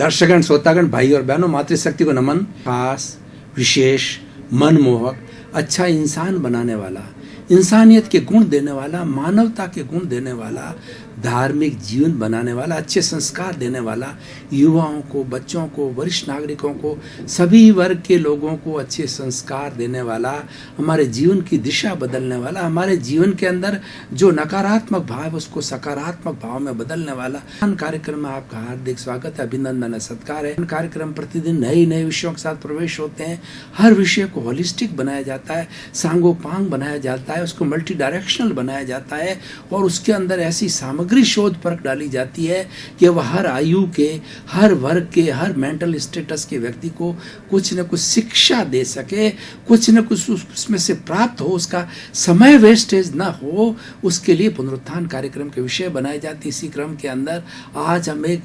दर्शकगण, श्रोतागण, भाई और बहनों, मातृशक्ति को नमन। खास, विशेष, मनमोहक, अच्छा इंसान बनाने वाला, इंसानियत के गुण देने वाला, मानवता के गुण देने वाला, धार्मिक जीवन बनाने वाला, अच्छे संस्कार देने वाला, युवाओं को, बच्चों को, वरिष्ठ नागरिकों को, सभी वर्ग के लोगों को अच्छे संस्कार देने वाला, हमारे जीवन की दिशा बदलने वाला, हमारे जीवन के अंदर जो नकारात्मक भाव है उसको सकारात्मक भाव में बदलने वाला कार्यक्रम में आपका हार्दिक स्वागत है, अभिनंदन है, सत्कार है। कार्यक्रम प्रतिदिन नए नए विषयों के साथ प्रवेश होते हैं। हर विषय को होलिस्टिक बनाया जाता है, सांगोपांग बनाया जाता है, उसको मल्टी डायरेक्शनल बनाया जाता है और उसके अंदर ऐसी सामग्री शोध परख डाली जाती है कि वह हर आयु के, हर वर्ग के, हर मेंटल स्टेटस के व्यक्ति को कुछ न कुछ शिक्षा दे सके, कुछ न कुछ उसमें से प्राप्त हो, उसका समय वेस्टेज ना हो, उसके लिए पुनरुत्थान कार्यक्रम के विषय बनाए जाते। इसी क्रम के अंदर आज हम एक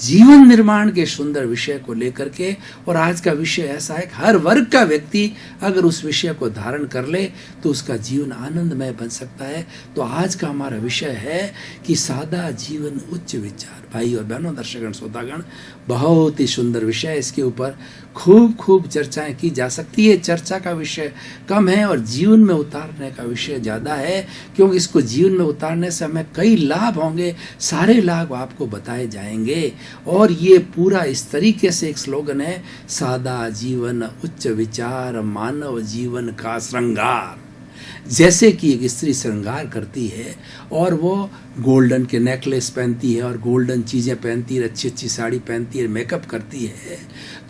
जीवन निर्माण के सुंदर विषय को लेकर के, और आज का विषय ऐसा है कि हर वर्ग का व्यक्ति अगर उस विषय को धारण कर ले तो उसका जीवन आनंदमय बन सकता है। तो आज का हमारा विषय है कि सादा जीवन उच्च विचार। भाई और बहनों, दर्शकगण, श्रोतागण, बहुत ही सुंदर विषय है। इसके ऊपर खूब चर्चाएं की जा सकती है। चर्चा का विषय कम है और जीवन में उतारने का विषय ज़्यादा है, क्योंकि इसको जीवन में उतारने से हमें कई लाभ होंगे, सारे लाभ आपको बताए जाएंगे। और ये पूरा इस तरीके से एक स्लोगन है, सादा जीवन उच्च विचार, मानव जीवन का श्रृंगार। जैसे कि एक स्त्री श्रृंगार करती है और वो गोल्डन के नेकलेस पहनती है और गोल्डन चीज़ें पहनती है, अच्छी अच्छी साड़ी पहनती है, मेकअप करती है,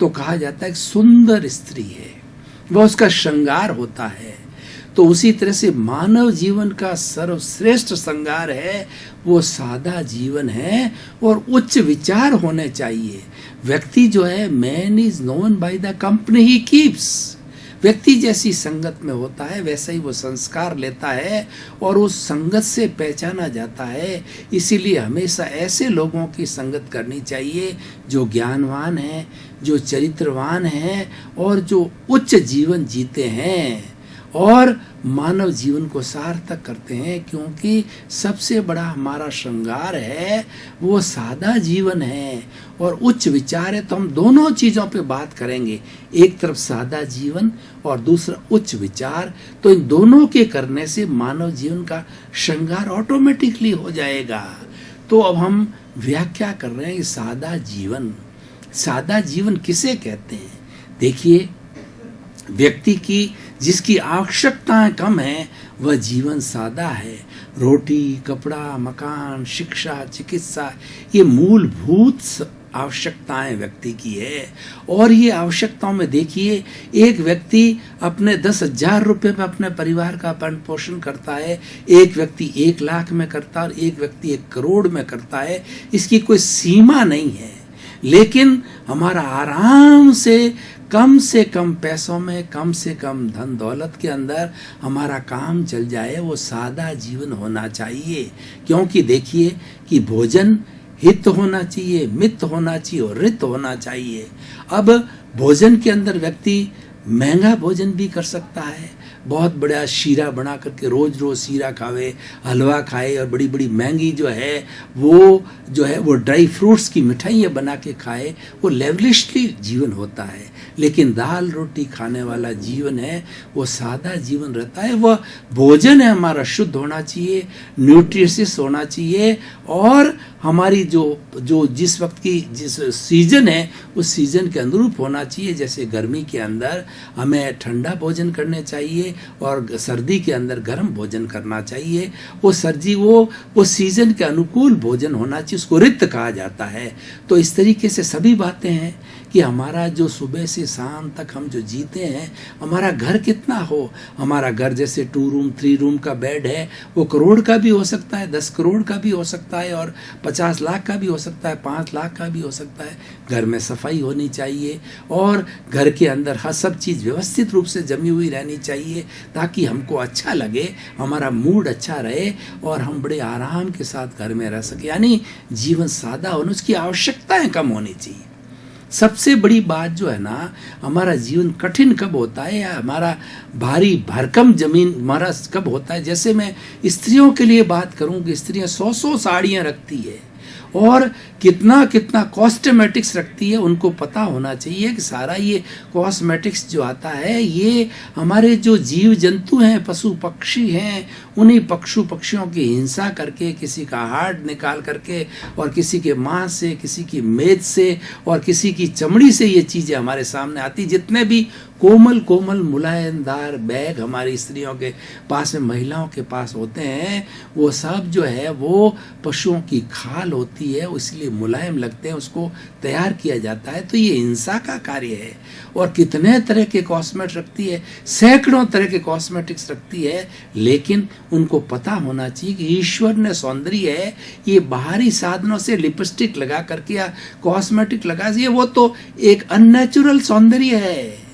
तो कहा जाता है कि सुंदर स्त्री है, वह उसका श्रृंगार होता है। तो उसी तरह से मानव जीवन का सर्वश्रेष्ठ श्रृंगार है वो सादा जीवन है और उच्च विचार होने चाहिए। व्यक्ति जो है, man is known by the company he keeps. व्यक्ति जैसी संगत में होता है वैसा ही वो संस्कार लेता है और उस संगत से पहचाना जाता है। इसीलिए हमेशा ऐसे लोगों की संगत करनी चाहिए जो ज्ञानवान हैं, जो चरित्रवान हैं और जो उच्च जीवन जीते हैं और मानव जीवन को सार्थक करते हैं। क्योंकि सबसे बड़ा हमारा श्रृंगार है वो सादा जीवन है और उच्च विचार है। तो हम दोनों चीज़ों पे बात करेंगे, एक तरफ सादा जीवन और दूसरा उच्च विचार। तो इन दोनों के करने से मानव जीवन का श्रृंगार ऑटोमेटिकली हो जाएगा। तो अब हम व्याख्या कर रहे हैं सादा जीवन। सादा जीवन किसे कहते हैं? देखिए, व्यक्ति की जिसकी आवश्यकताएं कम हैं वह जीवन सादा है। रोटी, कपड़ा, मकान, शिक्षा, चिकित्सा, ये मूलभूत आवश्यकताएं व्यक्ति की है। और ये आवश्यकताओं में देखिए, एक व्यक्ति अपने 10,000 रुपये में अपने परिवार का पालन पोषण करता है, एक व्यक्ति 1 लाख में करता है और एक व्यक्ति 1 करोड़ में करता है। इसकी कोई सीमा नहीं है। लेकिन हमारा आराम से कम पैसों में, कम से कम धन दौलत के अंदर हमारा काम चल जाए, वो सादा जीवन होना चाहिए। क्योंकि देखिए कि भोजन हित होना चाहिए, मित होना चाहिए और रित होना चाहिए। अब भोजन के अंदर व्यक्ति महंगा भोजन भी कर सकता है, बहुत बड़ा शीरा बना करके रोज रोज शीरा खावे, हलवा खाए और बड़ी बड़ी महंगी जो है वो ड्राई फ्रूट्स की मिठाइयाँ बना के खाए, वो लेवलिशली जीवन होता है। लेकिन दाल रोटी खाने वाला जीवन है वो सादा जीवन रहता है। वह भोजन है हमारा शुद्ध होना चाहिए, न्यूट्रिशियस होना चाहिए और हमारी जो जिस वक्त की जिस सीजन है उस सीजन के अनुरूप होना चाहिए। जैसे गर्मी के अंदर हमें ठंडा भोजन करने चाहिए और सर्दी के अंदर गर्म भोजन करना चाहिए। वो सीजन के अनुकूल भोजन होना चाहिए, उसको ऋत कहा जाता है। तो इस तरीके से सभी बातें हैं कि हमारा जो सुबह से शाम तक हम जो जीते हैं, हमारा घर कितना हो। हमारा घर जैसे 2 रूम 3 रूम का बेड है, वो करोड़ का भी हो सकता है, 10 करोड़ का भी हो सकता है और 50 लाख का भी हो सकता है, 5 लाख का भी हो सकता है। घर में सफाई होनी चाहिए और घर के अंदर हर सब चीज़ व्यवस्थित रूप से जमी हुई रहनी चाहिए ताकि हमको अच्छा लगे, हमारा मूड अच्छा रहे और हम बड़े आराम के साथ घर में रह सके। यानी जीवन सादा होना, उसकी आवश्यकताएं कम होनी चाहिए। सबसे बड़ी बात जो है ना, हमारा जीवन कठिन कब होता है या हमारा भारी भरकम जमीन हमारा कब होता है। जैसे मैं स्त्रियों के लिए बात करूं कि स्त्रियां 100 साड़ियां रखती है, और कितना कितना कॉस्मेटिक्स रखती है, उनको पता होना चाहिए कि सारा ये कॉस्मेटिक्स जो आता है ये हमारे जो जीव जंतु हैं, पशु पक्षी हैं, उन्हीं पक्षियों की हिंसा करके, किसी का हार्ट निकाल करके और किसी के मांस से, किसी की मेद से और किसी की चमड़ी से ये चीज़ें हमारे सामने आती। जितने भी कोमल कोमल मुलायमदार बैग हमारी स्त्रियों के पास में, महिलाओं के पास होते हैं, वो सब जो है वो पशुओं की खाल होती है, इसलिए मुलायम लगते हैं, उसको तैयार किया जाता है। तो ये हिंसा का कार्य है। और कितने तरह के कॉस्मेटिक्स रखती है, सैकड़ों तरह के कॉस्मेटिक्स रखती है, लेकिन उनको पता होना चाहिए कि ईश्वर ने सौंदर्य है ये बाहरी साधनों से लिपस्टिक लगा करके या कॉस्मेटिक लगा, ये वो तो एक अननेचुरल सौंदर्य है।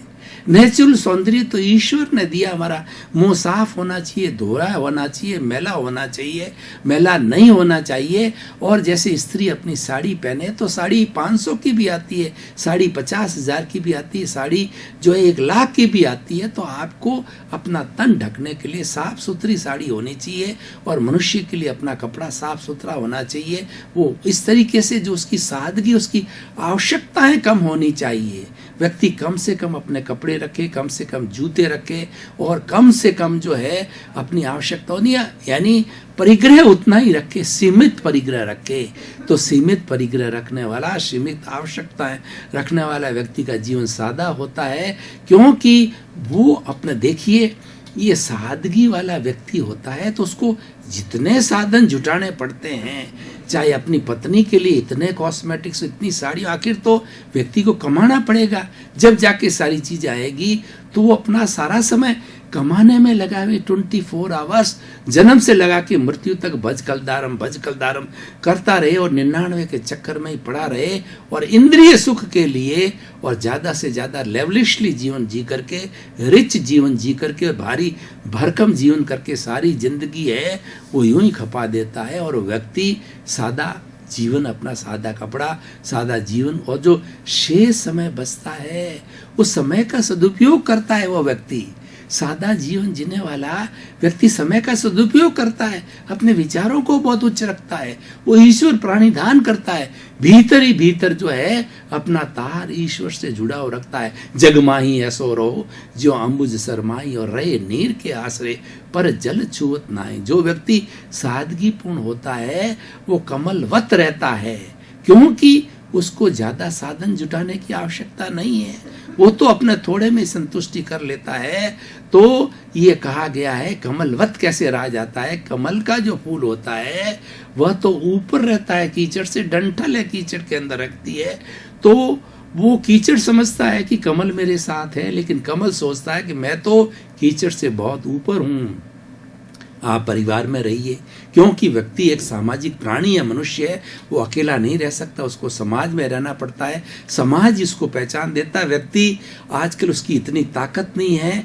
नेचुरल सौंदर्य तो ईश्वर ने दिया। हमारा मुंह साफ होना चाहिए, धोया होना चाहिए, मैला होना चाहिए, मैला नहीं होना चाहिए। और जैसे स्त्री अपनी साड़ी पहने तो साड़ी 500 की भी आती है, साड़ी 50,000 की भी आती है, साड़ी जो है 1,00,000 की भी आती है। तो आपको अपना तन ढकने के लिए साफ सुथरी साड़ी होनी चाहिए और मनुष्य के लिए अपना कपड़ा साफ सुथरा होना चाहिए। वो इस तरीके से जो उसकी सादगी, उसकी आवश्यकताएं कम होनी चाहिए। व्यक्ति कम से कम अपने कपड़े रखे, कम से कम जूते रखे और कम से कम जो है अपनी आवश्यकता नहीं, यानी परिग्रह उतना ही रखे, सीमित परिग्रह रखे। तो सीमित परिग्रह रखने वाला, सीमित आवश्यकताएं रखने वाला व्यक्ति का जीवन सादा होता है, क्योंकि वो अपने, देखिए ये सादगी वाला व्यक्ति होता है तो उसको जितने साधन जुटाने पड़ते हैं, चाहे अपनी पत्नी के लिए इतने कॉस्मेटिक्स, इतनी साड़ी, आखिर तो व्यक्ति को कमाना पड़ेगा। जब जाके सारी चीज आएगी तो वो अपना सारा समय कमाने में लगावे, 24 आवर्स जन्म से लगा के मृत्यु तक भज कलदारम करता रहे और 99 के चक्कर में ही पड़ा रहे और इंद्रिय सुख के लिए और ज्यादा से ज्यादा लेवलिशली जीवन जी करके, रिच जीवन जी करके, भारी भरकम जीवन करके सारी जिंदगी है वो यूं ही खपा देता है। और व्यक्ति सादा जीवन, अपना सादा कपड़ा, सादा जीवन, और जो शेष समय बचता है उस समय का सदुपयोग करता है। वो व्यक्ति, सादा जीवन जीने वाला व्यक्ति समय का सदुपयोग करता है, अपने विचारों को बहुत उच्च रखता है, वो ईश्वर प्राणिधान करता है, भीतर ही भीतर जो है अपना तार ईश्वर से जुड़ा हो रखता है। जगमाही ऐसो रहो जो अम्बुज सरमाई और रहे नीर के आसरे पर जल छुअत नाई। जो व्यक्ति सादगी पूर्ण होता है वो कमलवत रहता है, क्योंकि उसको ज्यादा साधन जुटाने की आवश्यकता नहीं है, वो तो अपने थोड़े में संतुष्टि कर लेता है। तो ये कहा गया है कमलवत कैसे रहा जाता है। कमल का जो फूल होता है वह तो ऊपर रहता है, कीचड़ से डंठल है, कीचड़ के अंदर रखती है। तो वो कीचड़ समझता है कि कमल मेरे साथ है, लेकिन कमल सोचता है कि मैं तो कीचड़ से बहुत ऊपर हूँ। आप परिवार में रहिए, क्योंकि व्यक्ति एक सामाजिक प्राणी है, मनुष्य है, वो अकेला नहीं रह सकता, उसको समाज में रहना पड़ता है। समाज इसको पहचान देता है। व्यक्ति आजकल उसकी इतनी ताकत नहीं है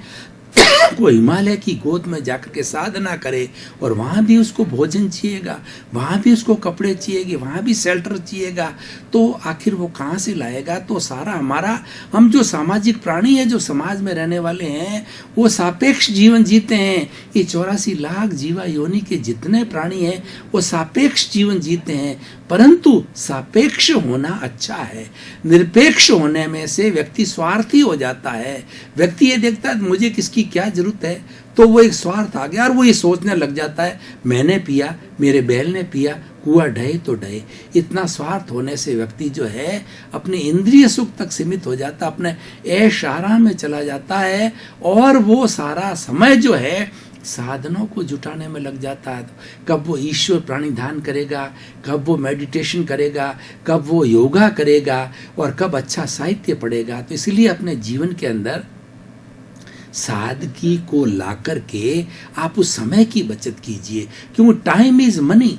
वो हिमालय की गोद में जाकर के साधना करे और वहाँ भी उसको भोजन चाहिएगा, वहाँ भी उसको कपड़े चाहिएगा, वहाँ भी शेल्टर चाहिएगा, तो आखिर वो कहाँ से लाएगा। तो सारा हमारा, हम जो सामाजिक प्राणी है, जो समाज में रहने वाले हैं, वो सापेक्ष जीवन जीते हैं। ये 84 लाख जीवा योनि के जितने प्राणी हैं वो सापेक्ष जीवन जीते हैं, परंतु सापेक्ष होना अच्छा है। निरपेक्ष होने में से व्यक्ति स्वार्थी हो जाता है। व्यक्ति ये देखता है मुझे किसकी क्या जरूरत है, तो वो एक स्वार्थ आ गया और वो ये सोचने लग जाता है मैंने पिया, मेरे बैल ने पिया, कुआं ढहे तो ढहे। इतना स्वार्थ होने से व्यक्ति जो है अपने इंद्रिय सुख तक सीमित हो जाता, अपने ऐश आराम में चला जाता है और वो सारा समय जो है साधनों को जुटाने में लग जाता है। कब वो ईश्वर प्राणिधान करेगा, कब वो मेडिटेशन करेगा, कब वो योगा करेगा और कब अच्छा साहित्य पढ़ेगा। तो इसलिए अपने जीवन के अंदर सादगी को ला करके आप उस समय की बचत कीजिए, क्योंकि टाइम इज मनी।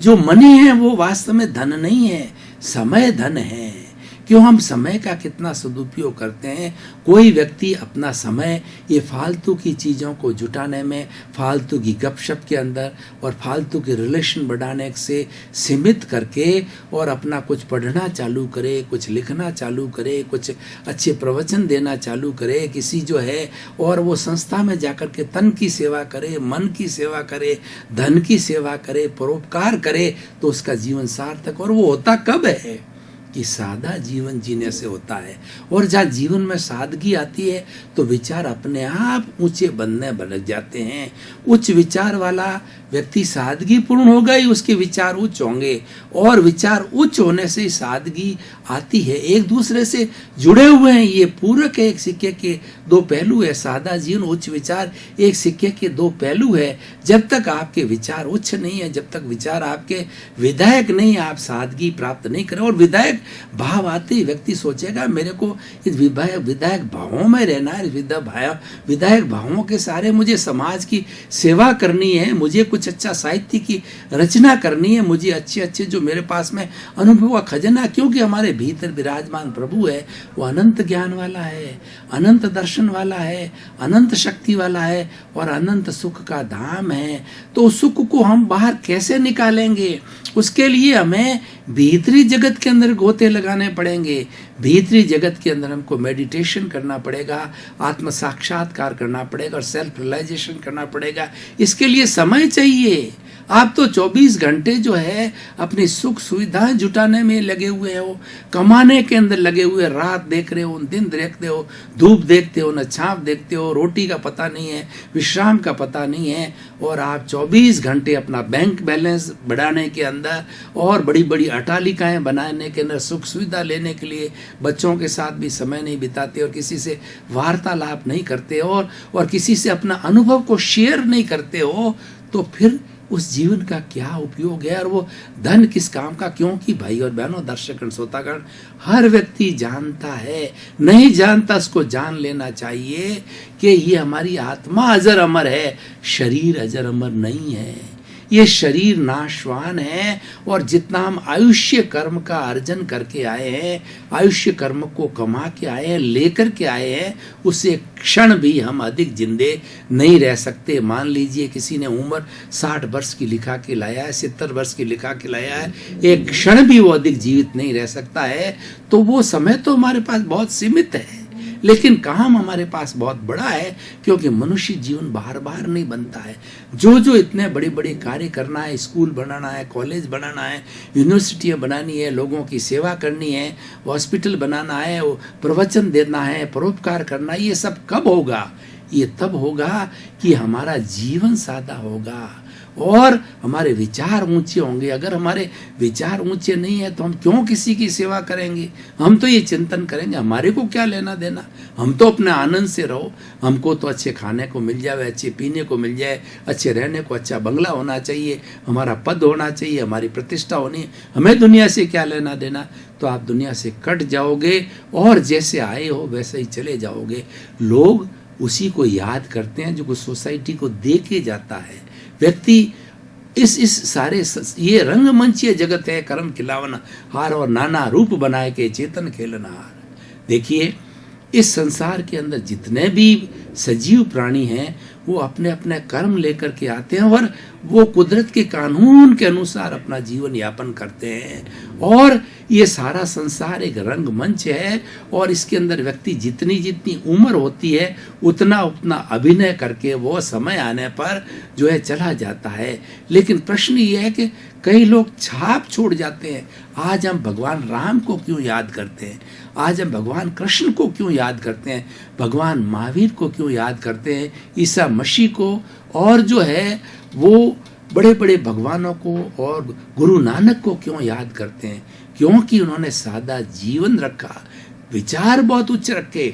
जो मनी है वो वास्तव में धन नहीं है, समय धन है। क्यों हम समय का कितना सदुपयोग करते हैं। कोई व्यक्ति अपना समय ये फालतू की चीज़ों को जुटाने में, फालतू की गपशप के अंदर और फालतू के रिलेशन बढ़ाने से सीमित करके और अपना कुछ पढ़ना चालू करे, कुछ लिखना चालू करे, कुछ अच्छे प्रवचन देना चालू करे, किसी जो है और वो संस्था में जाकर के तन की सेवा करे, मन की सेवा करे, धन की सेवा करे, परोपकार करे, तो उसका जीवन सार्थक। और वो होता कब है कि सादा जीवन जीने से होता है। और जहाँ जीवन में सादगी आती है तो विचार अपने आप ऊंचे बनने लग जाते हैं। उच्च विचार वाला व्यक्ति सादगी पूर्ण होगा ही उसके विचार उच्च होंगे, और विचार उच्च होने से सादगी आती है। एक दूसरे से जुड़े हुए हैं, ये पूरक है, एक सिक्के के दो पहलू है। सादा जीवन, उच्च विचार एक सिक्के के दो पहलू है। जब तक आपके विचार उच्च नहीं है, जब तक विचार आपके विधायक नहीं, आप सादगी प्राप्त नहीं करें। और विधायक भाव आते ही व्यक्ति सोचेगा मेरे को इस विधायक भावों में रहना है, विधायक भावों के सारे मुझे समाज की सेवा करनी है, मुझे कुछ अच्छा साहित्य की रचना करनी है, मुझे अच्छे अच्छे जो मेरे पास में अनुभव का खजाना, क्योंकि हमारे भीतर विराजमान प्रभु है, वो अनंत ज्ञान वाला है, अनंत दर्शन वाला है, अनंत शक्ति वाला है और अनंत सुख का धाम है। तो उस सुख को हम बाहर कैसे निकालेंगे? उसके लिए हमें भीतरी जगत के अंदर गोते लगाने पड़ेंगे। भीतरी जगत के अंदर हमको मेडिटेशन करना पड़ेगा, आत्म साक्षात्कार करना पड़ेगा और सेल्फ रियलाइजेशन करना पड़ेगा। इसके लिए समय चाहिए। आप तो 24 घंटे जो है अपनी सुख सुविधाएं जुटाने में लगे हुए हो, कमाने के अंदर लगे हुए, रात देख रहे हो, दिन देखते हो, धूप देखते हो, न छाप देखते हो, रोटी का पता नहीं है, विश्राम का पता नहीं है, और आप 24 घंटे अपना बैंक बैलेंस बढ़ाने के अंदर और बड़ी बड़ी अटालिकाएं बनाने के अंदर, सुख सुविधा लेने के लिए बच्चों के साथ भी समय नहीं बिताते और किसी से वार्तालाप नहीं करते और किसी से अपना अनुभव को शेयर नहीं करते हो, तो फिर उस जीवन का क्या उपयोग है और वो धन किस काम का? क्योंकि भाई और बहनों, दर्शकगण, श्रोतागण, हर व्यक्ति जानता है, नहीं जानता उसको जान लेना चाहिए कि ये हमारी आत्मा अजर अमर है, शरीर अजर अमर नहीं है। ये शरीर नाशवान है और जितना हम आयुष्य कर्म का अर्जन करके आए हैं, आयुष्य कर्म को कमा के आए हैं, लेकर के आए हैं, उससे क्षण भी हम अधिक जिंदे नहीं रह सकते। मान लीजिए किसी ने उम्र 60 वर्ष की लिखा के लाया है, 70 वर्ष की लिखा के लाया है, एक क्षण भी वो अधिक जीवित नहीं रह सकता है। तो वो समय तो हमारे पास बहुत सीमित है, लेकिन काम हमारे पास बहुत बड़ा है, क्योंकि मनुष्य जीवन बार बार नहीं बनता है। जो इतने बड़े बड़े कार्य करना है, स्कूल बनाना है, कॉलेज बनाना है, यूनिवर्सिटियाँ बनानी है, लोगों की सेवा करनी है, हॉस्पिटल बनाना है, प्रवचन देना है, परोपकार करना है, ये सब कब होगा? ये तब होगा कि हमारा जीवन सादा होगा और हमारे विचार ऊंचे होंगे। अगर हमारे विचार ऊंचे नहीं है तो हम क्यों किसी की सेवा करेंगे? हम तो ये चिंतन करेंगे हमारे को क्या लेना देना, हम तो अपने आनंद से रहो, हमको तो अच्छे खाने को मिल जाए, अच्छे पीने को मिल जाए, अच्छे रहने को अच्छा बंगला होना चाहिए, हमारा पद होना चाहिए, हमारी प्रतिष्ठा होनी है, हमें दुनिया से क्या लेना देना? तो आप दुनिया से कट जाओगे और जैसे आए हो वैसे ही चले जाओगे। लोग उसी को याद करते हैं जो सोसाइटी को दे के जाता है। व्यक्ति इस सारे ये रंगमंचीय जगत है, कर्म खिलावन हार और नाना रूप बनाए के चेतन खेलनहार। देखिए, इस संसार के अंदर जितने भी सजीव प्राणी हैं वो अपने अपने कर्म लेकर के आते हैं और वो कुदरत के कानून के अनुसार अपना जीवन यापन करते हैं। और ये सारा संसार एक रंगमंच है और इसके अंदर व्यक्ति जितनी जितनी उम्र होती है उतना उतना अभिनय करके वो समय आने पर जो है चला जाता है। लेकिन प्रश्न ये है कि कई लोग छाप छोड़ जाते हैं। आज हम भगवान राम को क्यों याद करते हैं? आज हम भगवान कृष्ण को क्यों याद करते हैं? भगवान महावीर को क्यों याद करते हैं? ईसा मसीह को, और जो है वो बड़े बड़े भगवानों को और गुरु नानक को क्यों याद करते हैं? क्योंकि उन्होंने सादा जीवन रखा, विचार बहुत उच्च रखे।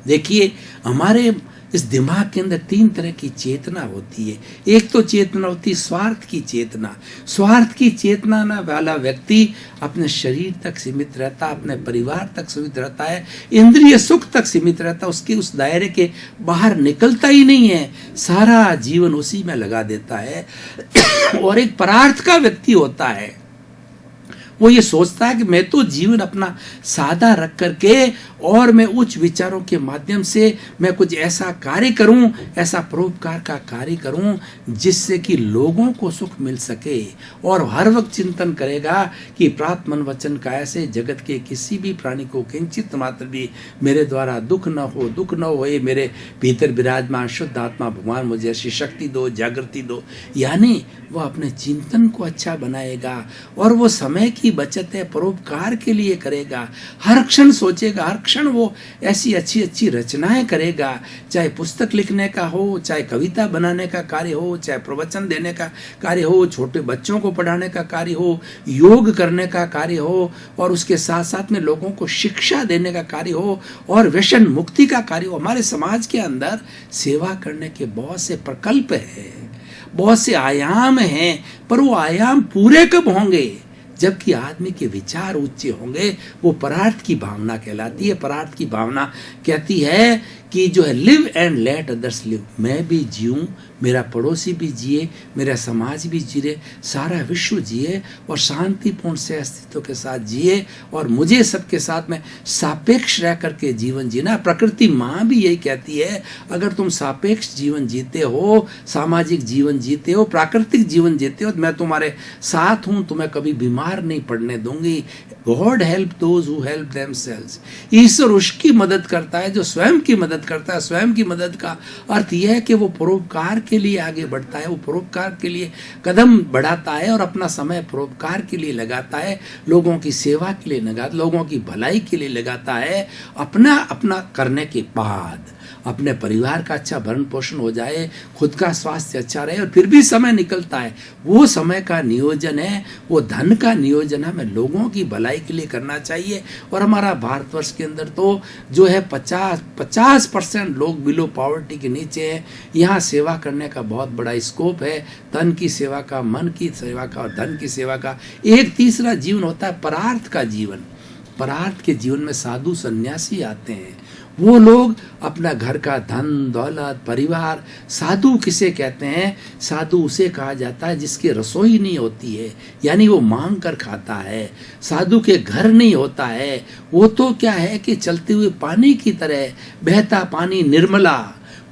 देखिए, हमारे इस दिमाग के अंदर 3 तरह की चेतना होती है। एक तो चेतना होती है स्वार्थ की चेतना। स्वार्थ की चेतना वाला व्यक्ति अपने शरीर तक सीमित रहता, अपने परिवार तक सीमित रहता है, इंद्रिय सुख तक सीमित रहता, उसके उस दायरे के बाहर निकलता ही नहीं है, सारा जीवन उसी में लगा देता है। और एक परार्थ का व्यक्ति होता है, वो ये सोचता है कि मैं तो जीवन अपना सादा रख करके और मैं उच्च विचारों के माध्यम से मैं कुछ ऐसा कार्य करूं, ऐसा परोपकार का कार्य करूं जिससे कि लोगों को सुख मिल सके, और हर वक्त चिंतन करेगा कि प्रात मन वचन काया से जगत के किसी भी प्राणी को किंचित मात्र भी मेरे द्वारा दुख न हो, दुख न हो। मेरे भीतर विराजमान शुद्ध आत्मा भगवान मुझे ऐसी शक्ति दो, जागृति दो। यानी वो अपने चिंतन को अच्छा बनाएगा और वो समय की बचत है, परोपकार के लिए करेगा। हर क्षण सोचेगा, हर क्षण वो ऐसी अच्छी अच्छी रचनाएं करेगा, चाहे पुस्तक लिखने का हो, चाहे कविता बनाने का कार्य हो, चाहे प्रवचन देने का कार्य हो, छोटे बच्चों को पढ़ाने का कार्य हो, योग करने का कार्य हो, और उसके साथ साथ में लोगों को शिक्षा देने का कार्य हो, और व्यसन मुक्ति का कार्य हो। हमारे समाज के अंदर सेवा करने के बहुत से प्रकल्प है, बहुत से आयाम हैं, पर वो आयाम पूरे कब होंगे? जबकि आदमी के विचार ऊंचे होंगे। वो परार्थ की भावना कहलाती है। परार्थ की भावना कहती है कि जो है live and let others live, मैं भी जीऊं, मेरा पड़ोसी भी जिए, मेरा समाज भी जिए, सारा विश्व जिए और शांतिपूर्ण से अस्तित्व के साथ जिए, और मुझे सबके साथ में सापेक्ष रह करके जीवन जीना। प्रकृति माँ भी यही कहती है, अगर तुम सापेक्ष जीवन जीते हो, सामाजिक जीवन जीते हो, प्राकृतिक जीवन जीते हो, तो मैं तुम्हारे साथ हूँ, तुम्हें कभी बीमार नहीं पड़ने दूंगी। God help those who help themselves. ईश्वर उसकी मदद करता है जो स्वयं की मदद करता है। स्वयं की मदद का अर्थ यह है कि वो परोपकार के लिए आगे बढ़ता है, वो परोपकार के लिए कदम बढ़ाता है और अपना समय परोपकार के लिए लगाता है, लोगों की सेवा के लिए लगाता, लोगों की भलाई के लिए लगाता है। अपना करने के बाद अपने परिवार का अच्छा भरण पोषण हो जाए, खुद का स्वास्थ्य अच्छा रहे, और फिर भी समय निकलता है, वो समय का नियोजन है, वो धन का नियोजन हमें लोगों की भलाई के लिए करना चाहिए। और हमारा भारतवर्ष के अंदर तो जो है 50% लोग बिलो पॉवर्टी के नीचे हैं। यहाँ सेवा करने का बहुत बड़ा स्कोप है, तन की सेवा का, मन की सेवा का और धन की सेवा का। एक तीसरा जीवन होता है परार्थ का जीवन। परार्थ के जीवन में साधु सन्यासी आते हैं। वो लोग अपना घर का धन दौलत परिवार, साधु किसे कहते हैं? साधु उसे कहा जाता है जिसकी रसोई नहीं होती है, यानी वो मांग कर खाता है। साधु के घर नहीं होता है, वो तो क्या है कि चलते हुए पानी की तरह, बहता पानी निर्मला,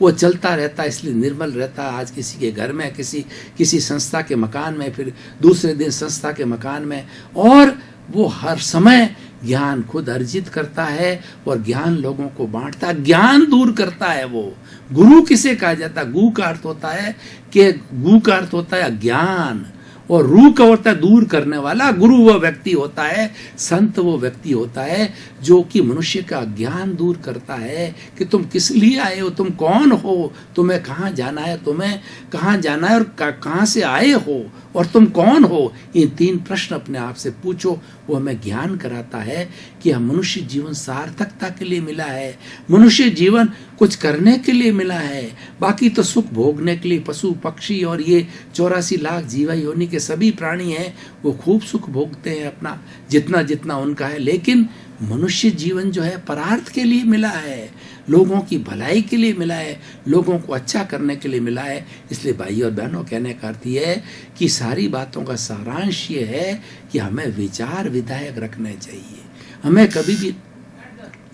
वो चलता रहता है इसलिए निर्मल रहता है। आज किसी के घर में, किसी संस्था के मकान में, फिर दूसरे दिन संस्था के मकान में, और वो हर समय ज्ञान खुद अर्जित करता है और ज्ञान लोगों को बांटता है, ज्ञान दूर करता है। वो गुरु किसे कहा जाता है? गु का अर्थ होता है कि गु का अर्थ होता है ज्ञान, और रू का होता है दूर करने वाला। गुरु वो व्यक्ति होता है, संत वो व्यक्ति होता है जो कि मनुष्य का ज्ञान दूर करता है कि तुम किस लिए आए हो, तुम कौन हो, तुम्हें कहाँ जाना है, तुम्हें कहाँ जाना है, और कहाँ से आए हो, और तुम कौन हो। ये 3 प्रश्न अपने आप से पूछो। वो हमें ज्ञान कराता है कि हम मनुष्य जीवन सार्थकता के लिए मिला है, मनुष्य जीवन कुछ करने के लिए मिला है। बाकी तो सुख भोगने के लिए पशु पक्षी और ये 84 लाख जीवा योनि के सभी प्राणी हैं, वो खूब सुख भोगते हैं अपना जितना जितना उनका है। लेकिन मनुष्य जीवन जो है परार्थ के लिए मिला है, लोगों की भलाई के लिए मिला है, लोगों को अच्छा करने के लिए मिला है। इसलिए भाई और बहनों, कहने का अर्थ ये है कि सारी बातों का सारांश ये है कि हमें विचार विधायक रखने चाहिए। हमें कभी भी,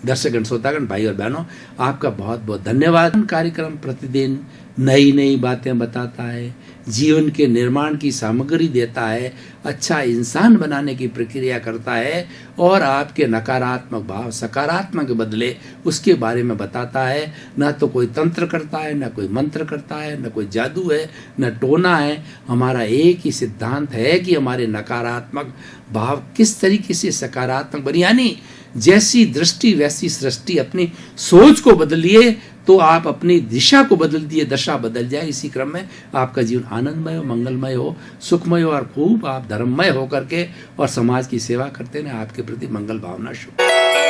दर्शकगण श्रोतागण भाई और बहनों, आपका बहुत बहुत धन्यवाद। कार्यक्रम प्रतिदिन नई नई बातें बताता है, जीवन के निर्माण की सामग्री देता है, अच्छा इंसान बनाने की प्रक्रिया करता है, और आपके नकारात्मक भाव सकारात्मक बदले उसके बारे में बताता है। ना तो कोई तंत्र करता है, ना कोई मंत्र करता है, ना कोई जादू है, ना टोना है। हमारा एक ही सिद्धांत है कि हमारे नकारात्मक भाव किस तरीके से सकारात्मक बने, यानी जैसी दृष्टि वैसी सृष्टि। अपनी सोच को बदलिए तो आप अपनी दिशा को बदल दिए, दशा बदल जाए। इसी क्रम में आपका जीवन आनंदमय हो, मंगलमय हो, सुखमय हो, और खूब आप धर्ममय होकर के और समाज की सेवा करते हैं। आपके प्रति मंगल भावना शुभ।